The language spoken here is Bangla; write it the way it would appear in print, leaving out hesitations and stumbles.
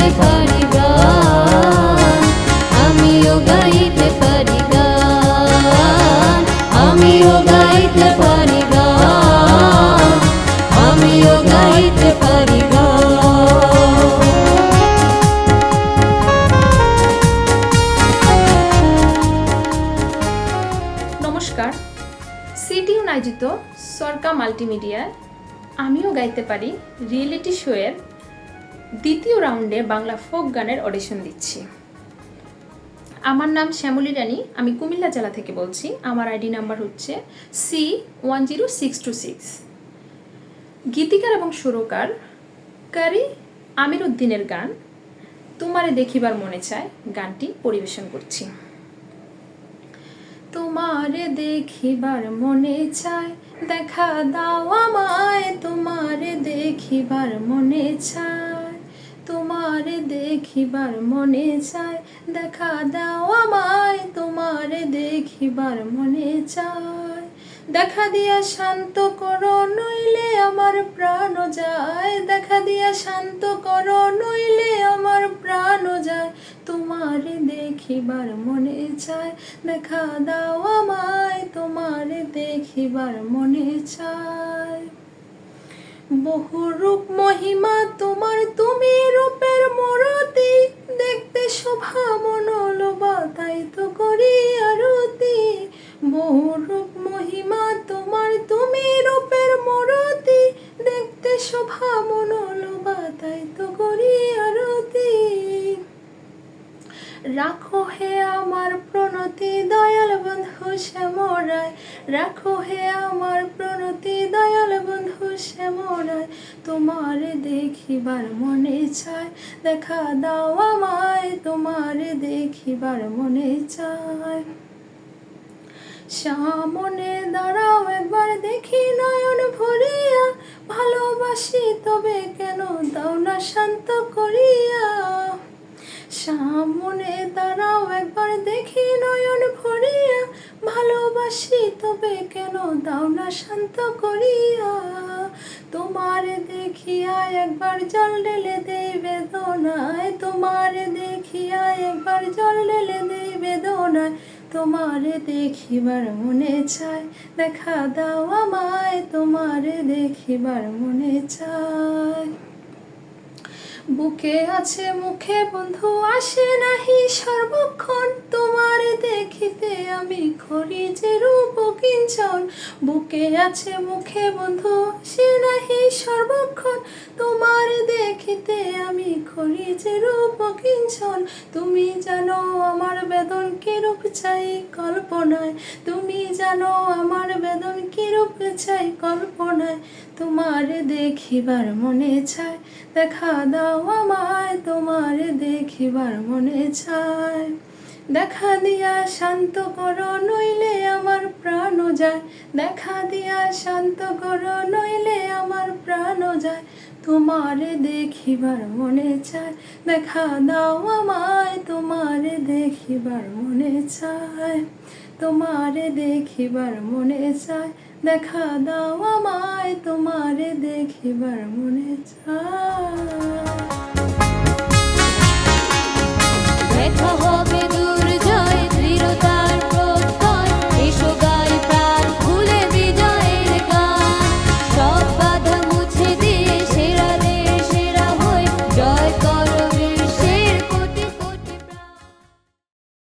গাইতে পারি গান, আমিও গাইতে পারি গান, আমিও গাইতে পারি গান, আমিও গাইতে পারি গান। নমস্কার, সিটিউন আয়োজিত সরকা মাল্টিমিডিয়ায় আমিও গাইতে পারি রিয়েলিটি শোয়ের দ্বিতীয় রাউন্ডে বাংলা ফোক গানের অডিশন দিচ্ছি। আমার নাম শ্যামলী রানী, আমি কুমিল্লা জেলা থেকে বলছি। আমার আইডি নাম্বার হচ্ছে C10626। গীতিকার এবং সুরকার কারি আমির উদ্দিনের গান তোমারে দেখিবার মনে চায় গানটি পরিবেশন করছি। তোমারে দেখিবার মনে চায় দেখা দাও আমায়, তোমারে দেখিবার মনে চায়, তোমারে দেখিবার মনে চায় দেখা দাও আমায়, তোমারে দেখিবার মনে চায়। দেখা দিয়া শান্ত করো নইলে আমার প্রাণ যায়, দেখা দিয়া শান্ত করো নইলে আমার প্রাণ যায়। তোমারে দেখিবার মনে চায় দেখা দাও আমায়, তোমারে দেখিবার মনে চায়। বহু রূপ মহিমা তোমার, তুমি রূপের মূরতি, দেখতে শোভা মনোলোভা তাই তো করি আরতি। বহু রূপ মহিমা তোমার, তুমি রূপের মূরতি, দেখতে শোভা মনোলোভা তাই তো করি আরতি। রাখো হে আমার প্রণতি দয়াল বন্ধু শ্যামরায়, রাখো হে আমার প্রণতি দয়াল বন্ধু শ্যামরায়। তোমারে দেখিবার মনে চায় দেখা দাও আমায়, তোমারে দেখিবার মনে চায়। সামনে দাঁড়াও একবার দেখি নয়ন ভরিয়া, ভালোবাসি তবে কেন দাও না শান্ত করিয়া। সামনে দাঁড়াও একবার দেখি নয়ন ভরিয়া, ভালোবাসি তবে কেন দাও না শান্ত করিয়া। তোমারে দেখিয়া একবার জল ঢেলে দেই বেদনায়, তোমারে দেখিয়া একবার জল ঢেলে দেই বেদনায়। তোমারে দেখিবার মনে চায় দেখা দাও আমায়, তোমারে দেখিবার মনে চায়। বুকে আছে মুখে বন্ধু আসে নাহি সর্বক্ষণ, তোমারে দেখিতে আমি করি যে রূপ কিঞ্চন। বুকে আছে মুখে বন্ধু আসে নাহি সর্বক্ষণ, তোমারে দেখিতে আমি করি যে রূপ কিঞ্চন। তুমি জানো আমার বেদন কিরূপ চাই কল্পনায়, তুমি জানো আমার বেদন কিরূপ চাই কল্পনায়। তোমারে দেখিবার মনে চায় দেখা দাও আমায়, তোমারে দেখিবার মনে চায়। দেখা দিয়া শান্ত করো নইলে আমার প্রাণ যায়, দেখা দিয়া শান্ত করো নইলে আমার প্রাণ যায়। তোমারে দেখিবার মনে চায় দেখা দাও আমায়, তোমারে দেখিবার মনে চায়। তোমারে দেখিবার মনে চায় দেখা দাও আমায়, তোমারে দেখিবার মনে চায়। দেখা হবে